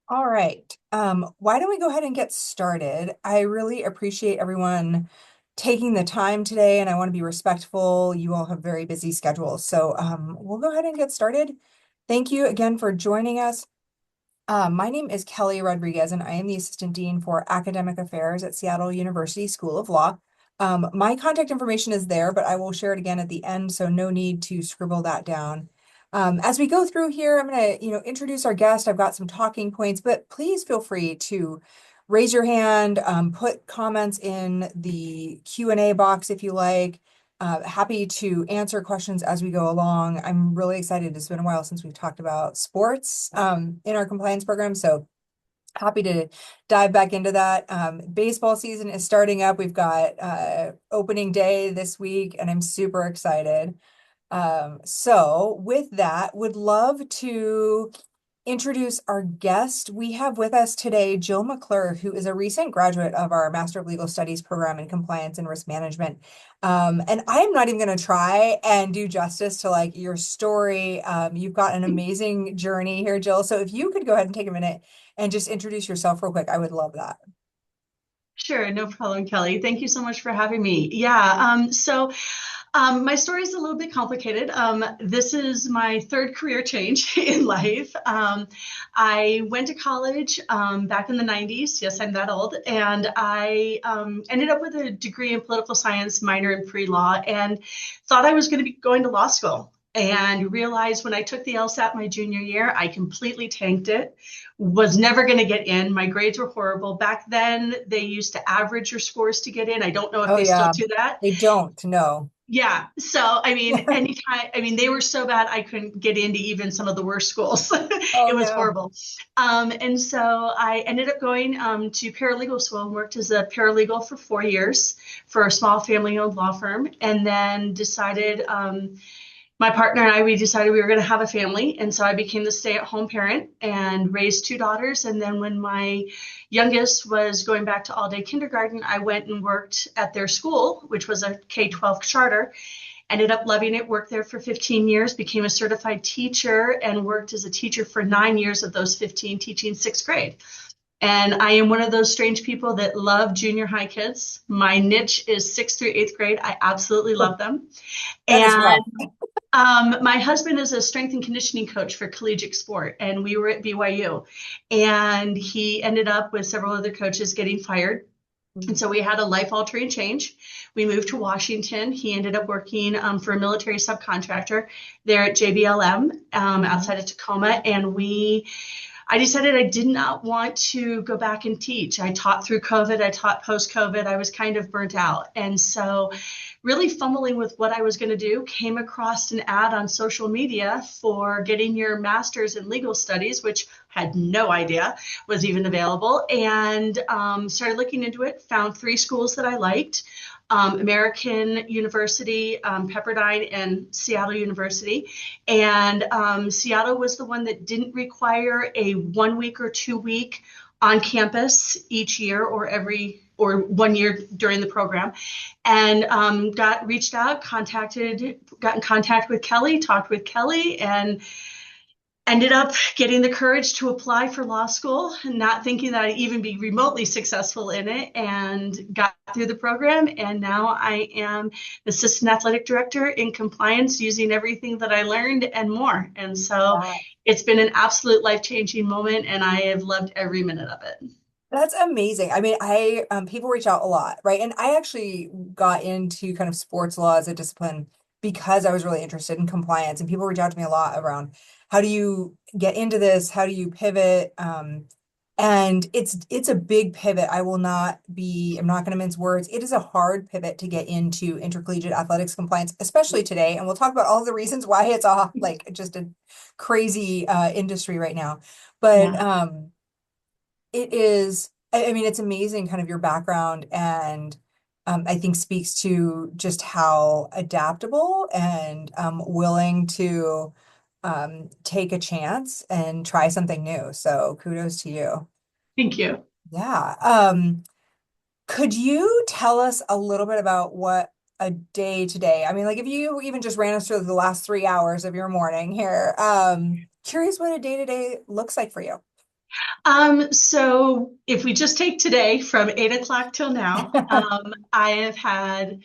All right. Why don't we go ahead and get started? I really appreciate everyone taking the time today, and I want to be respectful. You all have very busy schedules, so we'll go ahead and get started. Thank you again for joining us. My name is Kelly Rodriguez, and I am the Assistant Dean for Academic Affairs at Seattle University School of Law. My contact information is there, but I will share it again at the end, so no need to scribble that down. As we go through here, I'm going to, introduce our guest. I've got some talking points, but please feel free to raise your hand, put comments in the Q&A box if you like. Happy to answer questions as we go along. I'm really excited. It's been a while since we've talked about sports in our compliance program, so happy to dive back into that. Baseball season is starting up. We've got opening day this week, and I'm super excited. So with that, would love to introduce our guest. We have with us today Jill McClure, who is a recent graduate of our Master of Legal Studies program in Compliance and Risk Management. And I am not even going to try and do justice to like your story. You've got an amazing journey here, Jill. So if you could go ahead and take a minute and just introduce yourself real quick, I would love that. Sure, no problem, Kelly. Thank you so much for having me. My story is a little bit complicated. This is my third career change in life. I went to college back in the 90s. Yes, I'm that old. And I ended up with a degree in political science, minor in pre-law, and thought I was going to be going to law school. And realized when I took the LSAT my junior year, I completely tanked it, was never going to get in. My grades were horrible. Back then, they used to average your scores to get in. I don't know if Oh they still yeah, do that. they don't know. Yeah. So, anytime, they were so bad I couldn't get into even some of the worst schools. Oh It was no. horrible. And so I ended up going to paralegal school and worked as a paralegal for 4 years for a small family owned law firm. And then decided, my partner and I, we decided we were going to have a family. And so I became the stay-at-home parent and raised two daughters. And then when my youngest was going back to all-day kindergarten, I went and worked at their school, which was a K-12 charter. Ended up loving it, worked there for 15 years, became a certified teacher, and worked as a teacher for 9 years of those 15, teaching sixth grade. And I am one of those strange people that love junior high kids. My niche is sixth through eighth grade. I absolutely love them. That is And rough. my husband is a strength and conditioning coach for collegiate sport, and we were at BYU. And he ended up with several other coaches getting fired. And so we had a life altering change. We moved to Washington. He ended up working for a military subcontractor there at JBLM Mhm. outside of Tacoma. I decided I did not want to go back and teach. I taught through COVID, I taught post COVID. I was kind of burnt out. And so, really fumbling with what I was going to do, came across an ad on social media for getting your master's in legal studies, which I had no idea was even available, and started looking into it, found three schools that I liked. American University, Pepperdine, and Seattle University. And Seattle was the one that didn't require a 1 week or 2 week on campus each year or 1 year during the program. And got reached out, got in contact with Kelly, talked with Kelly, and ended up getting the courage to apply for law school, not thinking that I'd even be remotely successful in it, and got through the program. And now I am the assistant athletic director in compliance, using everything that I learned and more. And so Wow. it's been an absolute life-changing moment, and I have loved every minute of it. That's amazing. I mean, I people reach out a lot, right? And I actually got into kind of sports law as a discipline because I was really interested in compliance, and people reach out to me a lot around how do you get into this? How do you pivot? And it's a big pivot. I'm not going to mince words. It is a hard pivot to get into intercollegiate athletics compliance, especially today. And we'll talk about all the reasons why it's like just a crazy industry right now. But Yeah. it is, I mean, it's amazing kind of your background and I think speaks to just how adaptable and willing to take a chance and try something new. So kudos to you. Thank you. Yeah. Could you tell us a little bit about what a day today? I mean, like if you even just ran us through the last 3 hours of your morning here, curious what a day to day looks like for you. So if we just take today from 8 o'clock till now, I have had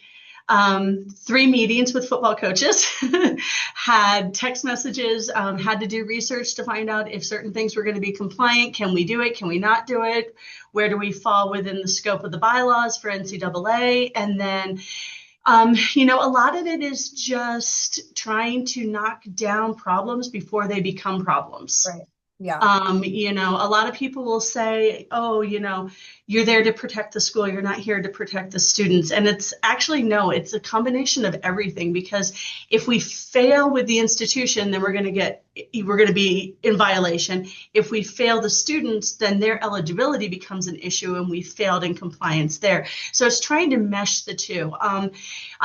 three meetings with football coaches, had text messages, had to do research to find out if certain things were going to be compliant. Can we do it? Can we not do it? Where do we fall within the scope of the bylaws for NCAA? And then, a lot of it is just trying to knock down problems before they become problems. Right. Yeah. A lot of people will say, oh, you're there to protect the school. You're not here to protect the students. And it's actually, no, it's a combination of everything, because if we fail with the institution, then we're going to be in violation. If we fail the students, then their eligibility becomes an issue and we failed in compliance there. So it's trying to mesh the two. On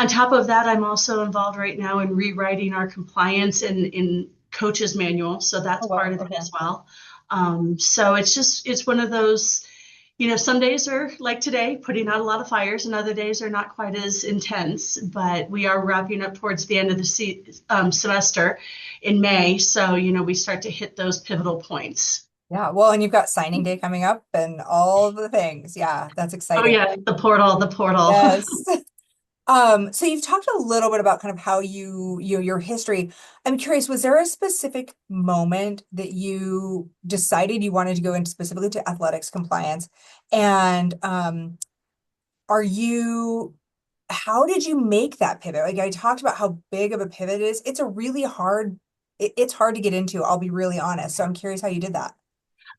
top of that, I'm also involved right now in rewriting our compliance in coach's manual. So that's Oh, part wow. of it Okay. as well. So it's one of those, some days are like today, putting out a lot of fires, and other days are not quite as intense, but we are wrapping up towards the end of the semester in May. So, we start to hit those pivotal points. Yeah. Well, and you've got signing day coming up and all of the things. Yeah, that's Oh exciting. yeah, the portal, the portal. Yes. So you've talked a little bit about kind of how your history. I'm curious, was there a specific moment that you decided you wanted to go into specifically to athletics compliance? And are you, how did you make that pivot? Like I talked about how big of a pivot it is. It's a really hard, it's hard to get into, I'll be really honest. So I'm curious how you did that.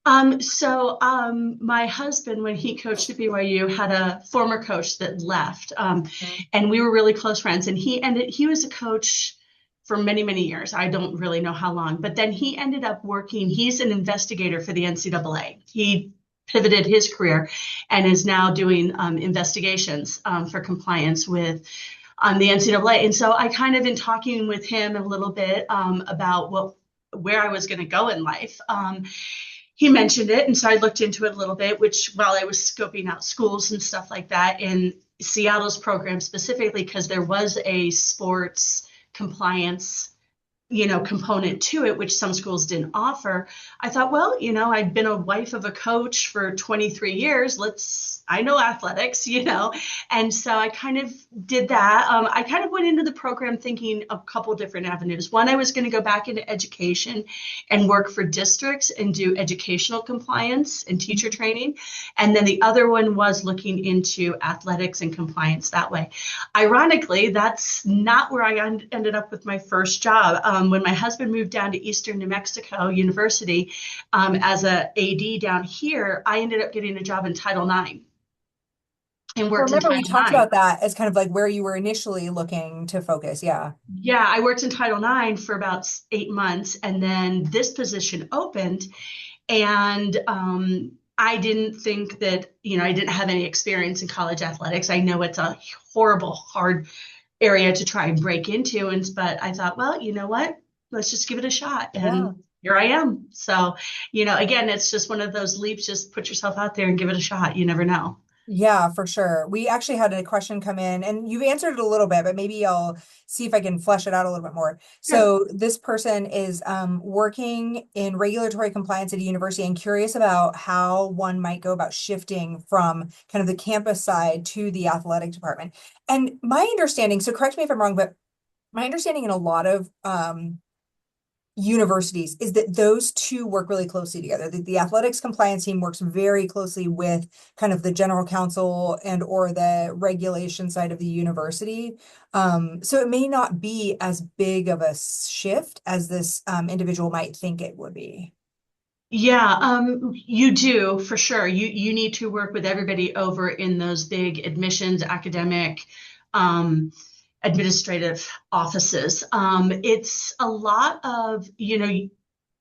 My husband, when he coached at BYU, had a former coach that left, Mhm. and we were really close friends. And he was a coach for many, many years. I don't really know how long, but then he ended up working. He's an investigator for the NCAA. He pivoted his career and is now doing investigations for compliance with the NCAA. And so I kind of, in talking with him a little bit about where I was going to go in life. He mentioned it, and so I looked into it a little bit, which, while I was scoping out schools and stuff like that in Seattle's program specifically, because there was a sports compliance component to it, which some schools didn't offer. I thought, well, I'd been a wife of a coach for 23 years. I know athletics, and so I kind of did that. I kind of went into the program thinking a couple different avenues. One, I was going to go back into education and work for districts and do educational compliance and teacher training. And then the other one was looking into athletics and compliance that way. Ironically, that's not where I ended up with my first job. When my husband moved down to Eastern New Mexico University as a AD down here, I ended up getting a job in Title IX and I worked in remember we Title talked IX. about that as kind of like where you were initially looking to focus. Yeah. Yeah, I worked in Title IX for about 8 months, and then this position opened, and I didn't think that, I didn't have any experience in college athletics. I know it's a horrible, hard area to try and break into, but I thought, well, you know what? Let's just give it a shot, Yeah. and here I am. So, again, it's just one of those leaps. Just put yourself out there and give it a shot. You never know. Yeah, for sure. We actually had a question come in and you've answered it a little bit, but maybe I'll see if I can flesh it out a little bit more. Sure. So this person is working in regulatory compliance at a university and curious about how one might go about shifting from kind of the campus side to the athletic department. And my understanding, so correct me if I'm wrong, but my understanding in a lot of universities is that those two work really closely together. The athletics compliance team works very closely with kind of the general counsel and or the regulation side of the university. So it may not be as big of a shift as this individual might think it would be. Yeah, you do for sure. You need to work with everybody over in those big admissions, academic, administrative offices. It's a lot of,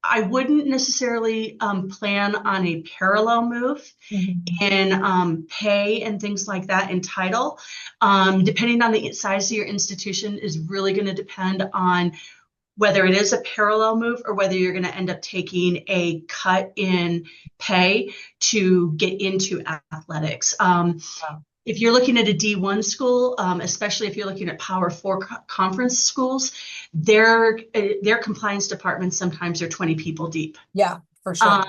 I wouldn't necessarily plan on a parallel move Mhm. in pay and things like that in title. Depending on the size of your institution is really going to depend on whether it is a parallel move or whether you're going to end up taking a cut in pay to get into athletics. Wow. If you're looking at a D1 school, especially if you're looking at Power Four conference schools, their compliance departments sometimes are 20 people deep. Yeah, for Um, sure.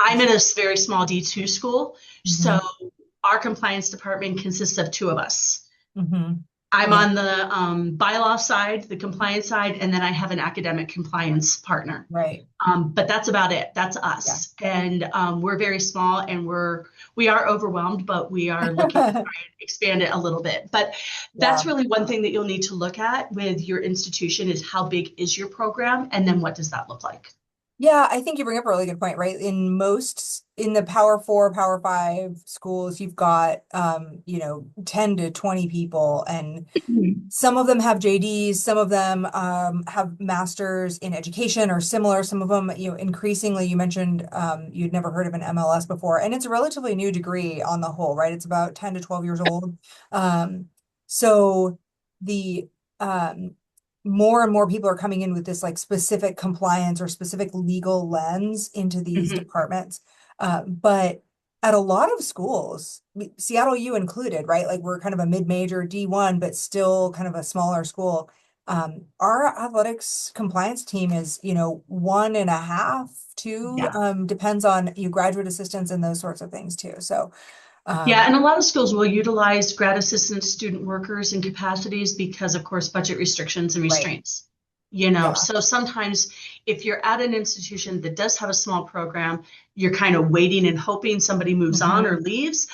I'm in a very small D2 school, so Hmm. our compliance department consists of two of us. Hmm. I'm Yeah, on the bylaw side, the compliance side, and then I have an academic compliance partner. right. But that's about it. That's Yeah. us, and we're very small, and we are overwhelmed, but we are looking to try and expand it a little bit. But that's Yeah. really one thing that you'll need to look at with your institution is how big is your program, and then what does that look like? Yeah, I think you bring up a really good point, right? In the Power Four, Power Five schools, you've got 10 to 20 people, and Mhm. some of them have JDs, some of them have masters in education or similar. Some of them, increasingly, you mentioned you'd never heard of an MLS before, and it's a relatively new degree on the whole, right? It's about 10 to 12 years old. Um, so the um, more and more people are coming in with this like specific compliance or specific legal lens into these Mhm. departments. But at a lot of schools, Seattle U included, right? Like we're kind of a mid-major D1, but still kind of a smaller school. Our athletics compliance team is, one and a half, two, Yeah. depends on you graduate assistants and those sorts of things too. So, Yeah, um, and a lot of schools will utilize grad assistant student workers in capacities because, of course, budget restrictions and right. restraints. You know, Yeah. so sometimes if you're at an institution that does have a small program, you're kind of waiting and hoping somebody moves on or Hmm. leaves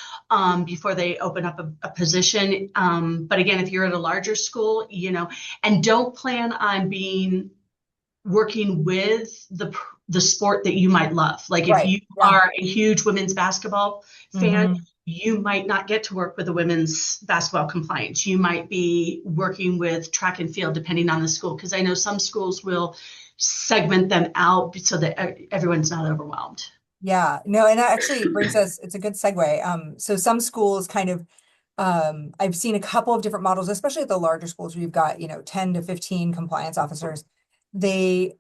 before they open up a position. But again, if you're at a larger school, and don't plan on being working with the sport that you might love. Like if Right. you Yeah. are a huge women's basketball fan, Hmm. you might not get to work with the women's basketball compliance. You might be working with track and field depending on the school because I know some schools will segment them out so that everyone's not overwhelmed. Yeah, no, and that actually brings us, it's a good segue. So some schools kind of, I've seen a couple of different models, especially at the larger schools where you've got, 10 to 15 compliance officers. They,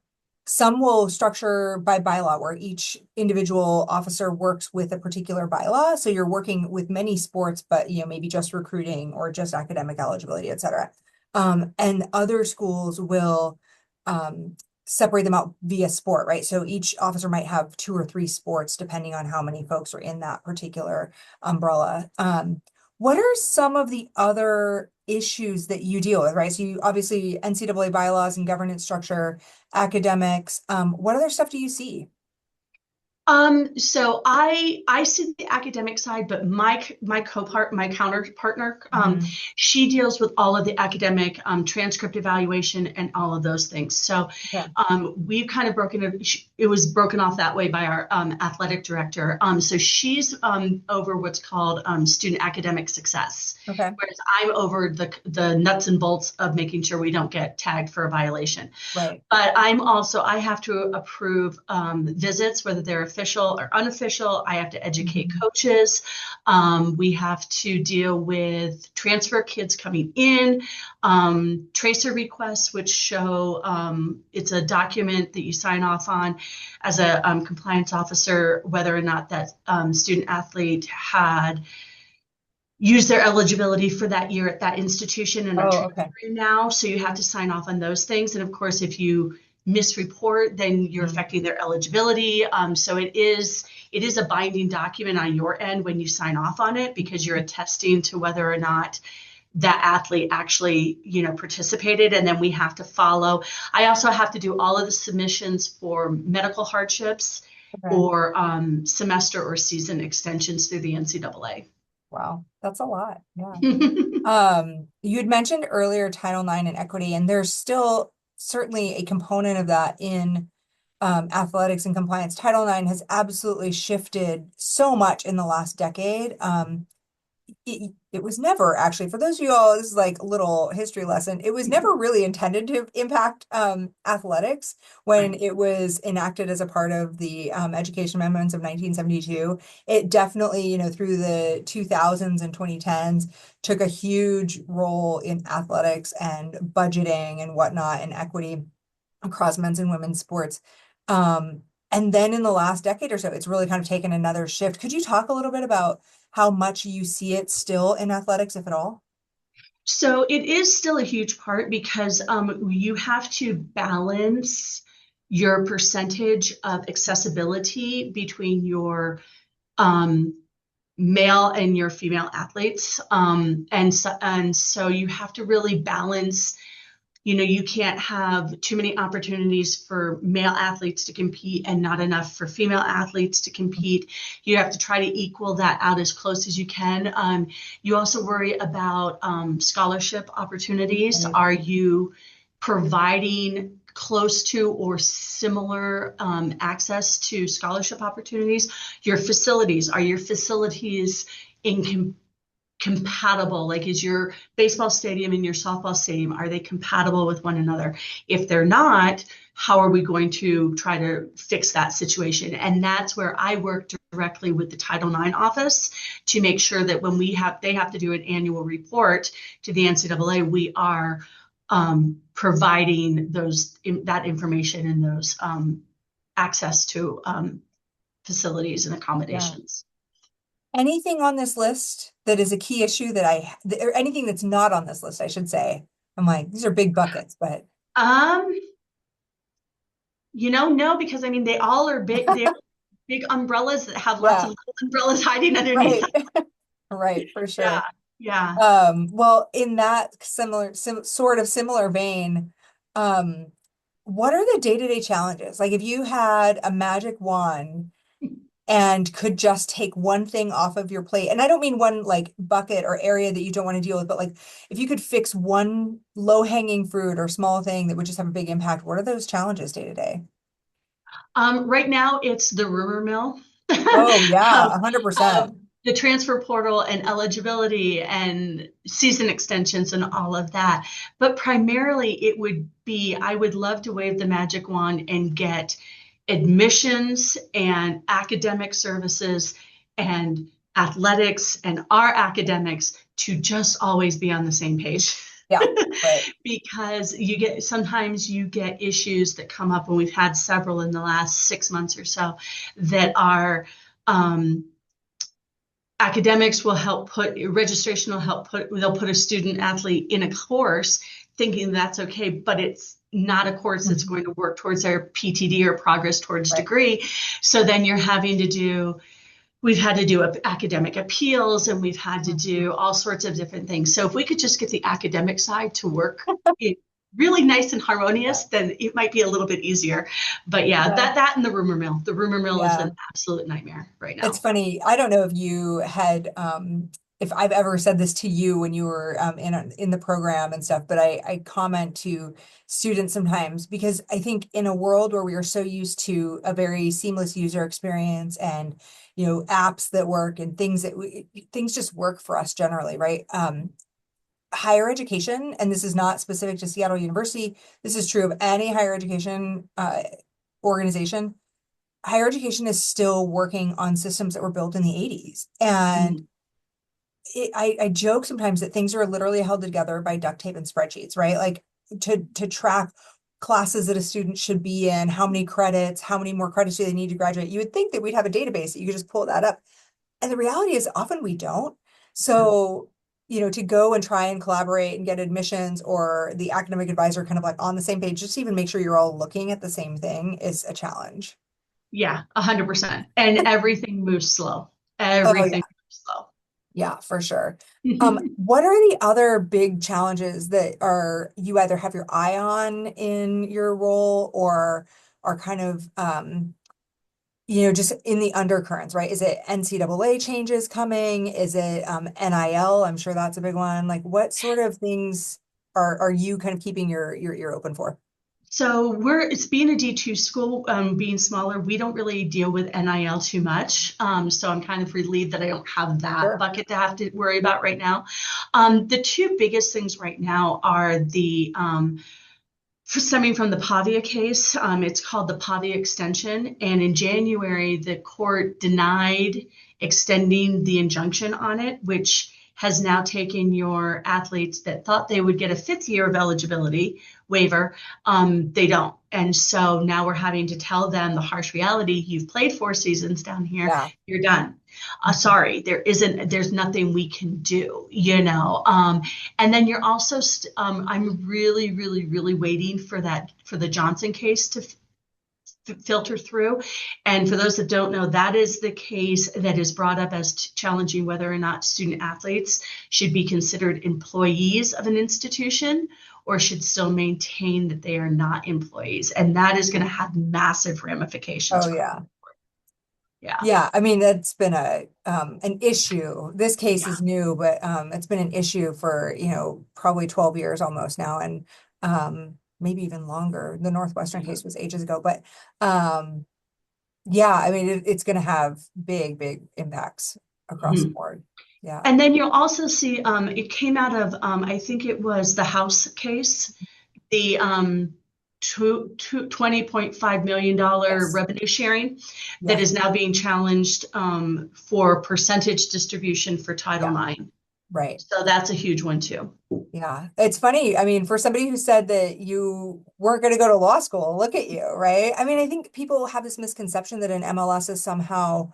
some will structure by bylaw where each individual officer works with a particular bylaw. So you're working with many sports, but, maybe just recruiting or just academic eligibility, et cetera. And other schools will, um, separate them out via sport, right? So each officer might have two or three sports depending on how many folks are in that particular umbrella. What are some of the other issues that you deal with, right? So you obviously NCAA bylaws and governance structure, academics. What other stuff do you see? So I see the academic side, but my counter partner, Hmm. she deals with all of the academic transcript evaluation and all of those things. So Okay. we've kind of broken it. It was broken off that way by our athletic director. So she's over what's called student academic success, Okay. whereas I'm over the nuts and bolts of making sure we don't get tagged for a violation. Right. But I have to approve visits, whether they're official or unofficial. I have to educate Mhm. coaches. We have to deal with transfer kids coming in, tracer requests, which show it's a document that you sign off on as a compliance officer, whether or not that student athlete had use their eligibility for that year at that institution and are Oh, okay. transferring now. So you have to sign off on those things. And of course, if you misreport, then you're Mhm. affecting their eligibility. So it is a binding document on your end when you sign off on it because you're attesting to whether or not that athlete actually participated, and then we have to follow. I also have to do all of the submissions for medical hardships Okay. or semester or season extensions through the NCAA. Wow, that's a lot. Yeah. You had mentioned earlier Title IX and equity, and there's still certainly a component of that in athletics and compliance. Title IX has absolutely shifted so much in the last decade. It was never actually, for those of you all, this is like a little history lesson. It was never really intended to impact athletics when Right. it was enacted as a part of the Education Amendments of 1972. It definitely, through the 2000s and 2010s, took a huge role in athletics and budgeting and whatnot and equity across men's and women's sports. And then in the last decade or so, it's really kind of taken another shift. Could you talk a little bit about how much you see it still in athletics, if at all? So it is still a huge part because you have to balance. your percentage of accessibility between your um, male and your female athletes. And so you have to really balance, you can't have too many opportunities for male athletes to compete and not enough for female athletes to compete. You have to try to equal that out as close as you can. You also worry about scholarship opportunities. Right. Are you providing close to or similar access to scholarship opportunities? Your facilities, are your facilities in compatible? Like, is your baseball stadium and your softball stadium, are they compatible with one another? If they're not, how are we going to try to fix that situation? And that's where I work directly with the Title IX office to make sure that when they have to do an annual report to the NCAA, we are providing that information and those access to facilities and Yeah. accommodations. Anything on this list that is a key issue or anything that's not on this list, I should say. I'm like, these are big buckets, but Um, no, because I mean they all are big. They're big umbrellas that have lots of yeah, little umbrellas hiding underneath right. them. Right, for Yeah, sure. yeah. Well, in that sort of similar vein, um, what are the day-to-day challenges? Like if you had a magic wand and could just take one thing off of your plate, and I don't mean one like bucket or area that you don't want to deal with, but like if you could fix one low-hanging fruit or small thing that would just have a big impact, what are those challenges day to day? Right now it's the rumor mill. Oh yeah, of, 100%. of the transfer portal and eligibility and season extensions and all of that. But primarily it would be, I would love to wave the magic wand and get admissions and academic services and athletics and our academics to just always be on the same page. Yeah, right. Because sometimes you get issues that come up, and we've had several in the last 6 months or so, that are academics will help put registration will help put they'll put a student athlete in a course thinking that's okay, but it's not a course that's Mhm. going to work towards their PTD or progress towards Right. degree. So then we've had to do academic appeals, and we've had to Mhm. do all sorts of different things. So if we could just get the academic side to work really nice and Yeah. harmonious, then it might be a little bit easier. But yeah, Yeah. that and the rumor mill. The rumor mill is Yeah. an absolute nightmare right It's now. funny. I don't know if you had, if I've ever said this to you when you were in the program and stuff, but I comment to students sometimes because I think in a world where we are so used to a very seamless user experience and apps that work and things just work for us generally, right? Higher education, and this is not specific to Seattle University. This is true of any higher education organization. Higher education is still working on systems that were built in the 80s. And Mhm. I joke sometimes that things are literally held together by duct tape and spreadsheets, right? Like to track classes that a student should be in, how many credits, how many more credits do they need to graduate. You would think that we'd have a database that you could just pull that up. And the reality is often we don't. So, to go and try and collaborate and get admissions or the academic advisor kind of like on the same page, just to even make sure you're all looking at the same thing is a challenge. Yeah, 100%. And everything moves slow. Oh yeah. Everything moves slow. Yeah, for sure. What are the other big challenges that are you either have your eye on in your role or are kind of just in the undercurrents, right? Is it NCAA changes coming? Is it NIL? I'm sure that's a big one. Like what sort of things are you kind of keeping your ear open for? So it's being a D2 school, being smaller, we don't really deal with NIL too much. So I'm kind of relieved that I don't have that Sure. bucket to have to worry about right now. The two biggest things right now are stemming from the Pavia case. It's called the Pavia extension. And in January, the court denied extending the injunction on it, which has now taken your athletes that thought they would get a fifth year of eligibility waiver. They don't. And so now we're having to tell them the harsh reality: you've played 4 seasons down here, Yeah. you're done. Mhm. Sorry, there's nothing we can do. And then you're also, I'm really, really, really waiting for the Johnson case filter through. And for those that don't know, that is the case that is brought up as challenging whether or not student athletes should be considered employees of an institution or should still maintain that they are not employees. And that is going to have massive ramifications. Oh yeah. Yeah. Yeah, I mean that's been a an issue. This case Yeah. is new, but it's been an issue for, probably 12 years almost now, and maybe even longer. The Northwestern Yeah. case was ages ago, but um yeah, I mean it's going to have big, big impacts across the Mhm. board. Yeah. And then you'll also see it came out of, I think it was the House case, the $20.5 million Yes. revenue sharing that Yeah. is now being challenged for percentage distribution for Title Yeah. IX. Right. So that's a huge one too. Yeah, it's funny. I mean, for somebody who said that you weren't going to go to law school, look at you, right? I mean, I think people have this misconception that an MLS is somehow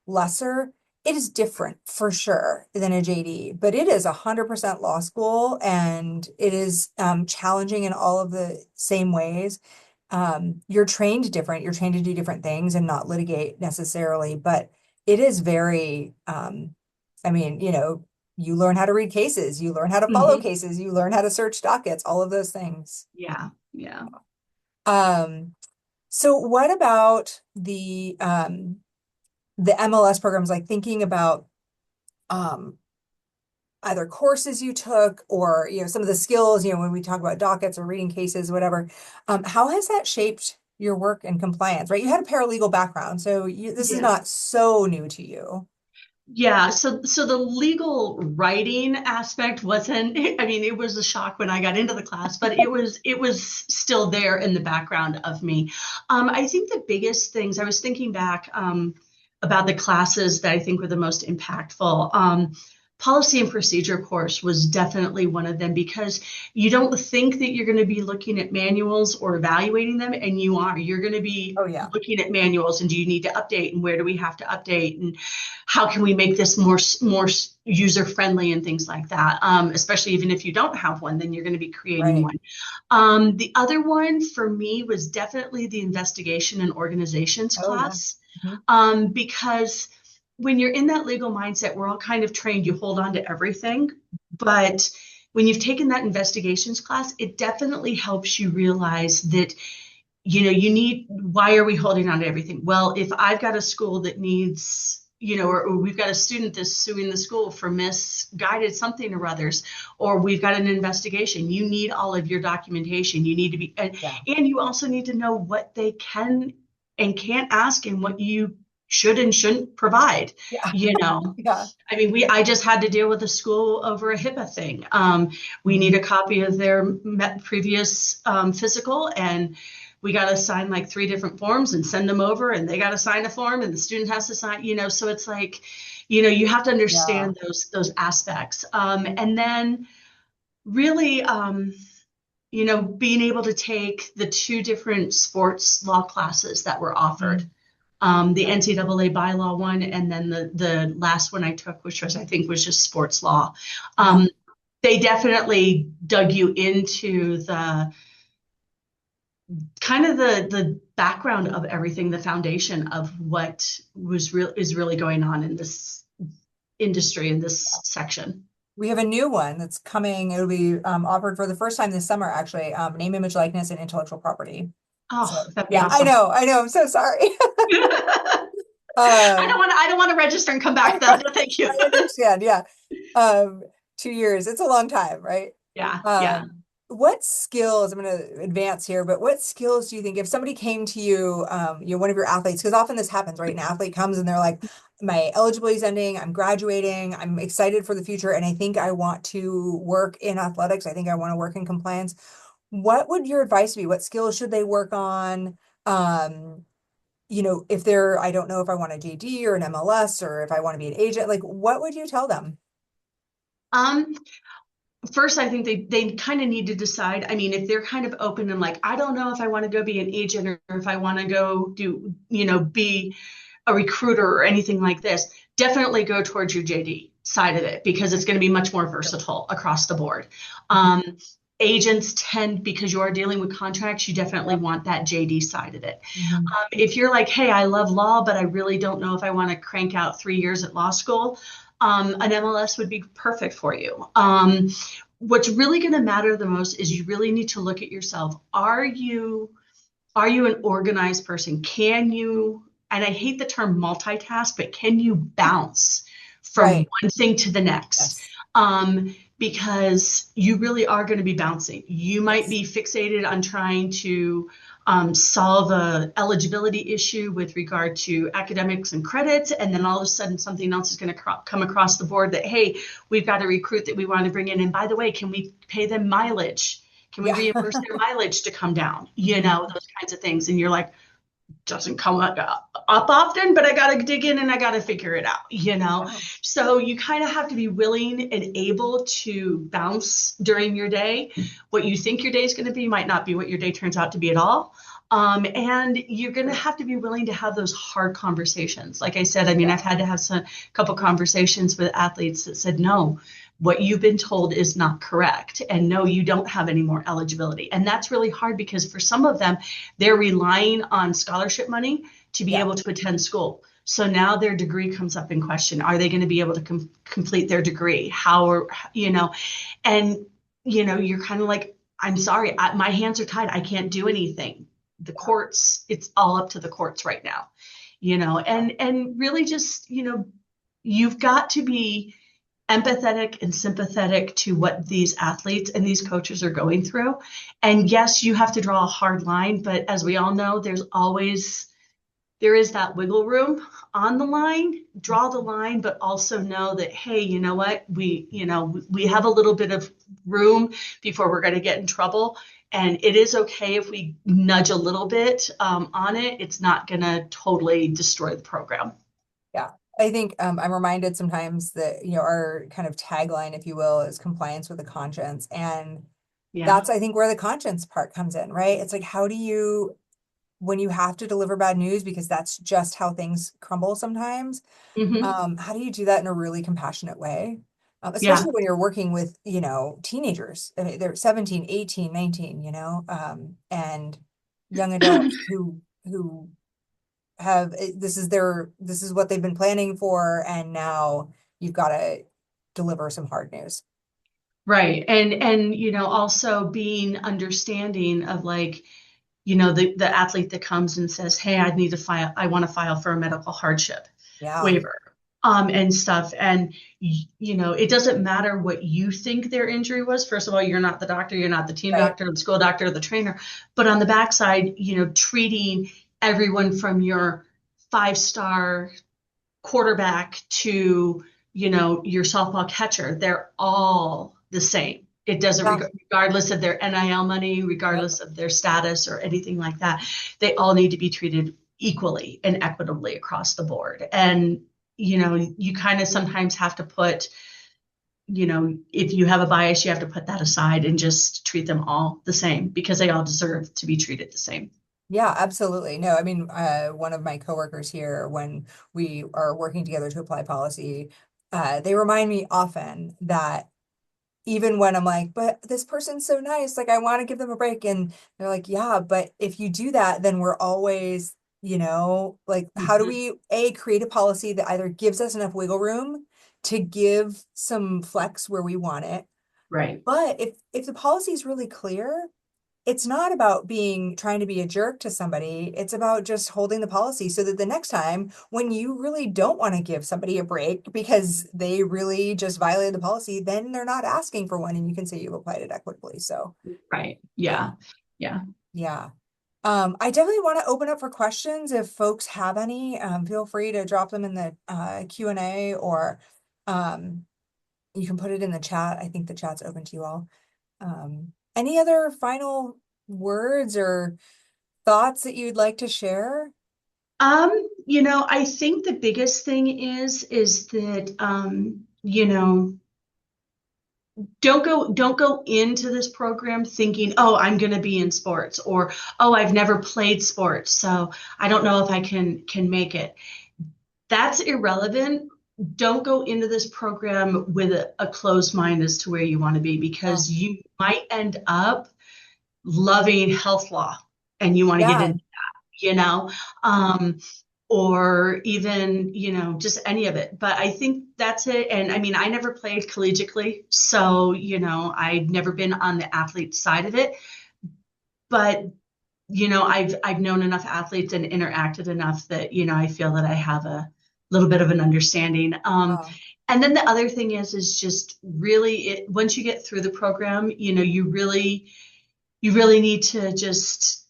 lesser. It is different for sure than a JD, but it is 100% law school and it is challenging in all of the same ways. You're trained different. You're trained to do different things and not litigate necessarily, but it is very, I mean, you learn how to read cases, you learn how to follow Hmm. cases, you learn how to search dockets, all of those things. Yeah, yeah. Um, so what about the MLS programs, like thinking about um either courses you took or some of the skills, when we talk about dockets or reading cases, whatever, how has that shaped your work in compliance, right? You had a paralegal background, so this is Yeah. not so new to you. Yeah, so the legal writing aspect wasn't, I mean, it was a shock when I got into the class, but it was still there in the background of me. I think the biggest things, I was thinking back about the classes that I think were the most impactful. Policy and procedure course was definitely one of them because you don't think that you're going to be looking at manuals or evaluating them, and you are. You're going to be Oh yeah. looking at manuals and do you need to update and where do we have to update and how can we make this more user friendly and things like that. Especially even if you don't have one, then you're going to be creating Right. one. The other one for me was definitely the investigation and organizations Oh yeah. class, Mhm. because when you're in that legal mindset, we're all kind of trained, you hold on to everything. But when you've taken that investigations class, it definitely helps you realize that you need, why are we holding on to everything? Well, if I've got a school that needs, or we've got a student that's suing the school for misguided something or others, or we've got an investigation, you need all of your documentation. You need to be, Yeah. and you also need to know what they can and can't ask and what you should and shouldn't provide, Yeah. you know. Yeah. I mean, I just had to deal with a school over a HIPAA thing. We need Mhm. a copy of their previous physical, and we got to sign like three different forms and send them over, and they got to sign a form, and the student has to sign. So it's like, you have to Yeah. understand those aspects, and then really, being able to take the two different sports law classes that were offered. Mhm. The Yeah. NCAA bylaw one, and then the last one I took, which was, I think, was just sports law. Yeah. They definitely dug you into the kind of the background of everything, the foundation of what is really going on in this industry, in this section. We have a new one that's coming. It'll be offered for the first time this summer, actually. Name, image, likeness, and intellectual property. So Oh, that'd be yeah, I awesome. know, I know. I'm so sorry. I don't Um, want to. I don't want to register and come back though. I No, thank you. understand. Yeah. Um, 2 years. It's a long time, right? Yeah, yeah. What skills, I'm going to advance here, but what skills do you think if somebody came to you, one of your athletes, because often this happens, right? An athlete comes and they're like, my eligibility is ending, I'm graduating, I'm excited for the future, and I think I want to work in athletics. I think I want to work in compliance. What would your advice be? What skills should they work on? Um, if I don't know if I want a JD or an MLS or if I want to be an agent, like what would you tell them? Um, First, I think they kind of need to decide. I mean, if they're kind of open and like, I don't know if I want to go be an agent or if I want to go do, be a recruiter or anything like this, definitely go towards your JD side of it because it's going to be much more versatile across the board. Um, agents tend, because you are dealing with contracts, you definitely want that JD side of it. Mhm. If you're like, hey, I love law, but I really don't know if I want to crank out 3 years at law school, an MLS would be perfect for you. What's really going to matter the most is you really need to look at yourself. Are you an organized person? Can you, and I hate the term multitask, but can you bounce from Right. one thing to the next? Yes. Because you really are going to be bouncing. You might Yes. be fixated on trying to solve a eligibility issue with regard to academics and credits, and then all of a sudden something else is going to come across the board that, hey, we've got a recruit that we want to bring in, and by the way, can we pay them mileage? Can we Yeah. reimburse their mileage to come down? Mhm. Those kinds of things. And you're like, doesn't come up often, but I got to dig in and I got to figure it out. Yeah. So you kind of have to be willing and able to bounce during your day. What you think your day is going to be might not be what your day turns out to be at all. And you're going to have to be willing to have those hard conversations. Like I said, I mean, Yeah. I've had to have a couple conversations with athletes that said, no, what you've been told is not correct. And no, you don't have any more eligibility. And that's really hard because for some of them, they're relying on scholarship money to be Yeah. able to attend school. So now their degree comes up in question. Are they going to be able to complete their degree? And, you're kind of like, I'm sorry, my hands are tied. I can't do anything. The courts, it's all up to the courts right now, and really just, you've got to be empathetic and sympathetic to what these athletes and these coaches are going through. And yes, you have to draw a hard line, but as we all know, there is that wiggle room on the line. Draw the line, but also know that, hey, you know what, we have a little bit of room before we're going to get in trouble. And it is okay if we nudge a little bit on it. It's not going to totally destroy the program. Yeah. I think I'm reminded sometimes that, our kind of tagline, if you will, is compliance with a conscience. And Yeah. that's, I think, where the conscience part comes in, right? It's like, how do you, when you have to deliver bad news, because that's just how things crumble sometimes, Hmm. how do you do that in a really compassionate way? Yeah. Especially when you're working with, teenagers. I mean, they're 17, 18, 19, and young adults who have this is what they've been planning for, and now you've got to deliver some hard news. Right. And also being understanding of, like, the athlete that comes and says, hey, I want to file for a medical hardship Yeah. waiver, and stuff. And, it doesn't matter what you think their injury was. First of all, you're not the doctor, you're not the team Right. doctor, the school doctor, the trainer. But on the backside, treating everyone from your 5-star quarterback to, your softball catcher, they're all the same. It doesn't, Yeah. regardless of their NIL money, Yep. regardless of their status or anything like that, they all need to be treated equally and equitably across the board. And, you kind of sometimes have to put, if you have a bias, you have to put that aside and just treat them all the same because they all deserve to be treated the same. Yeah, absolutely. No, I mean, one of my coworkers here, when we are working together to apply policy, they remind me often that even when I'm like, but this person's so nice, like I want to give them a break. And they're like, yeah, but if you do that, then we're always, like, how do Mhm. we, create a policy that either gives us enough wiggle room to give some flex where we want it. Right. But if the policy is really clear, it's not about trying to be a jerk to somebody. It's about just holding the policy so that the next time when you really don't want to give somebody a break because they really just violated the policy, then they're not asking for one and you can say you've applied it equitably. So Right. yeah, Yeah. Yeah. yeah. I definitely want to open up for questions if folks have any. Feel free to drop them in the Q&A, or um, you can put it in the chat. I think the chat's open to you all. Any other final words or thoughts that you'd like to share? I think the biggest thing is that, don't go into this program thinking, oh, I'm going to be in sports, or, oh, I've never played sports, so I don't know if I can make it. That's irrelevant. don't go into this program with a closed mind as to where you want to be, Oh, because you might end up loving health law and you want to get yeah. in, you know, um, or even, just any of it. But I think that's it. And I mean, I never played collegiately, so, I've never been on the athlete side of it. But, I've known enough athletes and interacted enough that, I feel that I have a little bit of an understanding. Oh, And then the other thing is just really once you get through the program, you really need to just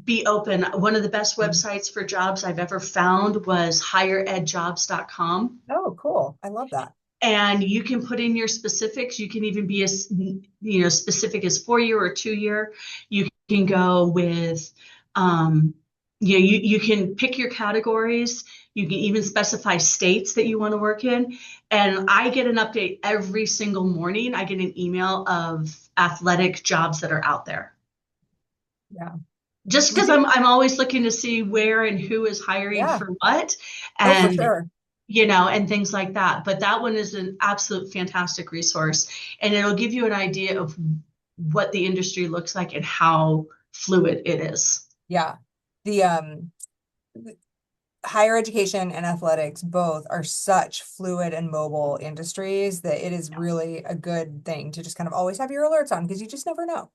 be open. One of the best websites for jobs I've ever found was higheredjobs.com. oh, cool. I love that. And you can put in your specifics. You can even be as, specific as 4 year or 2 year. You can go with, you can pick your categories. You can even specify states that you want to work in. And I get an update every single morning. I get an email of athletic jobs that are out there, Yeah. just We because do. I'm always looking to see where and who is hiring Yeah. for what, Oh, for and sure. and things like that. But that one is an absolute fantastic resource, and it'll give you an idea of what the industry looks like and how fluid it is. Yeah. The higher education and athletics both are such fluid and mobile industries that it is really a good thing to just kind of always have your alerts on because you just never know.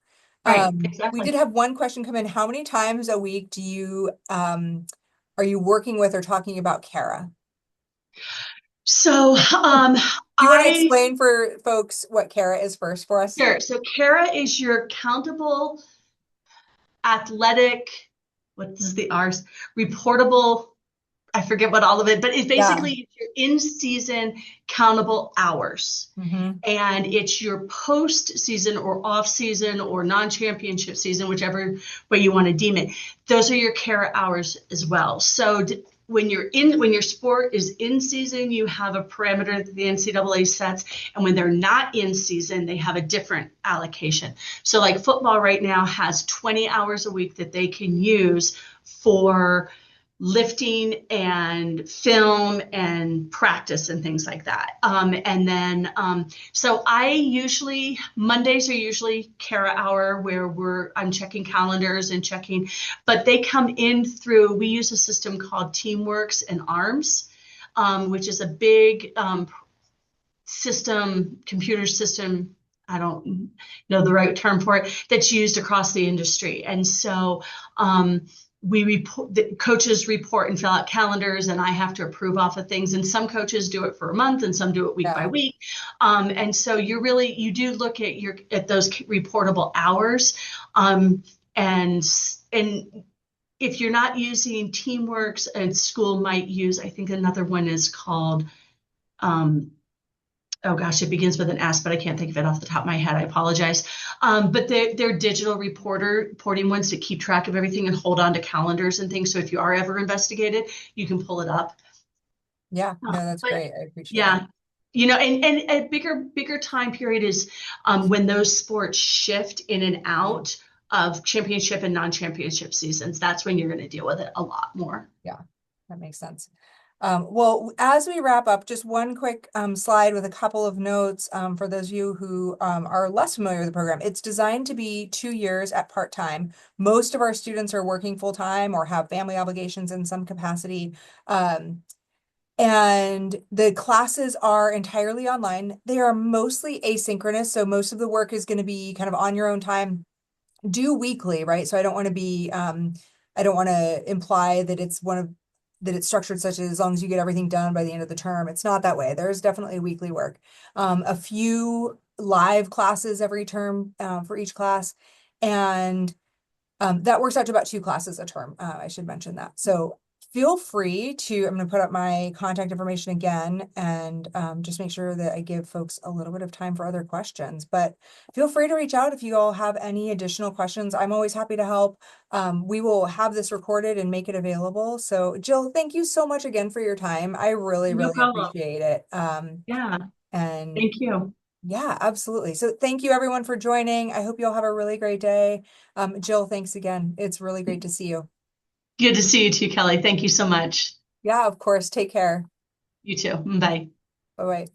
Right, We exactly. did have one question come in. How many times a week do you are you working with or talking about Kara? So, Do you want to I explain for folks what Kara is first for us? sure. So, Kara is your countable athletic. What is the R's? Reportable. I forget what all of it, but it's Yeah. basically your in-season countable hours. Hmm. And it's your post-season or off-season or non-championship season, whichever way you want to deem it. Those are your Kara hours as well. So when your sport is in season, you have a parameter that the NCAA sets, and when they're not in season, they have a different allocation. So like football right now has 20 hours a week that they can use for lifting and film and practice and things like that. And then, so Mondays are usually Kara hour where I'm checking calendars and checking, but they come in through, we use a system called Teamworks and ARMS, which is a big computer system. I don't know the right term for it, that's used across the industry. And so we report, the coaches report and fill out calendars, and I have to approve off of things. And some coaches do it for a month, and some do it week by Yeah. week. And so you do look at those reportable hours, and if you're not using Teamworks, and school might use, I think another one is called. Um, oh gosh, it begins with an S, but I can't think of it off the top of my head. I apologize. But they're digital reporting ones to keep track of everything and hold on to calendars and things. So if you are ever investigated, you can pull it up. Yeah. Uh, No, that's but great. I appreciate that. yeah, and a bigger time period is when those sports shift in and out of championship and non-championship seasons. That's when you're going to deal with it a lot more. Yeah, that makes sense. Well, as we wrap up, just one quick slide with a couple of notes for those of you who are less familiar with the program. It's designed to be 2 years at part-time. Most of our students are working full-time or have family obligations in some capacity. And the classes are entirely online. They are mostly asynchronous, so most of the work is going to be kind of on your own time, due weekly, right? So I don't want to be I don't want to imply that that it's structured such as long as you get everything done by the end of the term. It's not that way. There's definitely weekly work. A few live classes every term for each class. And that works out to about 2 classes a term. I should mention that. So feel free to, I'm going to put up my contact information again and just make sure that I give folks a little bit of time for other questions. But feel free to reach out if you all have any additional questions. I'm always happy to help. We will have this recorded and make it available. So Jill, thank you so much again for your time. I really, No really problem. appreciate it. Yeah, And thank you. yeah, absolutely. So thank you everyone for joining. I hope you all have a really great day. Jill, thanks again. It's really great to see you. Good to see you too, Kelly. Thank you so much. Yeah, of course. Take care. You too. Bye. Bye bye.